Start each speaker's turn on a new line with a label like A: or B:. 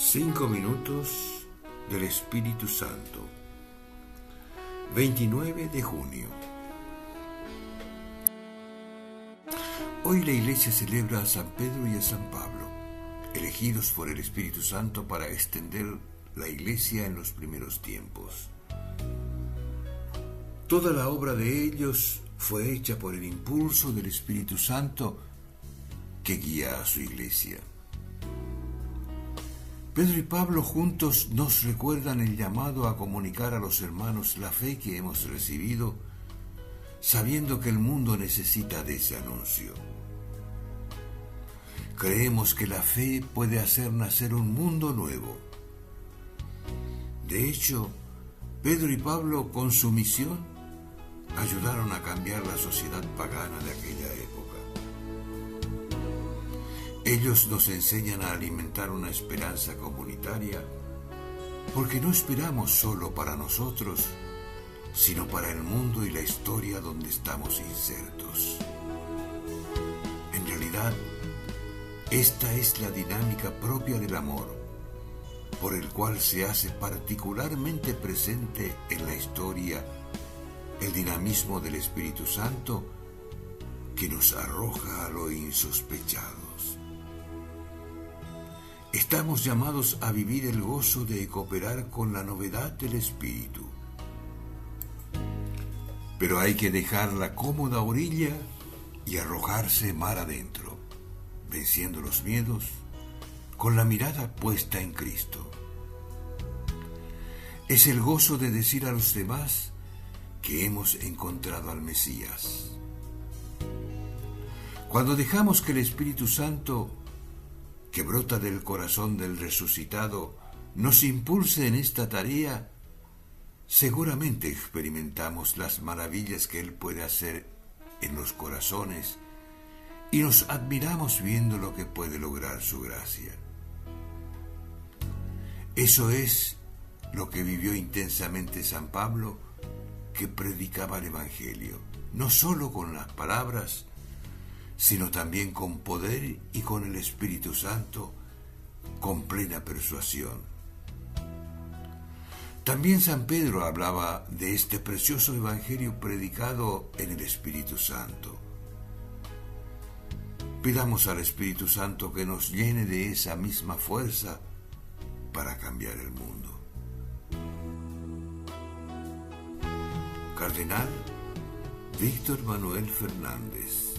A: 5 minutos del Espíritu Santo. 29 de junio. Hoy la Iglesia celebra a San Pedro y a San Pablo, elegidos por el Espíritu Santo para extender la Iglesia en los primeros tiempos. Toda la obra de ellos fue hecha por el impulso del Espíritu Santo que guía a su Iglesia. Pedro y Pablo juntos nos recuerdan el llamado a comunicar a los hermanos la fe que hemos recibido, sabiendo que el mundo necesita de ese anuncio. Creemos que la fe puede hacer nacer un mundo nuevo. De hecho, Pedro y Pablo, con su misión, ayudaron a cambiar la sociedad pagana de aquella época. Ellos nos enseñan a alimentar una esperanza comunitaria, porque no esperamos solo para nosotros, sino para el mundo y la historia donde estamos insertos. En realidad, esta es la dinámica propia del amor, por el cual se hace particularmente presente en la historia el dinamismo del Espíritu Santo que nos arroja a lo insospechados. Estamos llamados a vivir el gozo de cooperar con la novedad del Espíritu. Pero hay que dejar la cómoda orilla y arrojarse mar adentro, venciendo los miedos, con la mirada puesta en Cristo. Es el gozo de decir a los demás que hemos encontrado al Mesías. Cuando dejamos que el Espíritu Santo, que brota del corazón del resucitado, nos impulse en esta tarea, seguramente experimentamos las maravillas que Él puede hacer en los corazones y nos admiramos viendo lo que puede lograr su gracia. Eso es lo que vivió intensamente San Pablo, que predicaba el Evangelio, no solo con las palabras, sino también con poder y con el Espíritu Santo, con plena persuasión. También San Pedro hablaba de este precioso Evangelio predicado en el Espíritu Santo. Pidamos al Espíritu Santo que nos llene de esa misma fuerza para cambiar el mundo. Cardenal Víctor Manuel Fernández.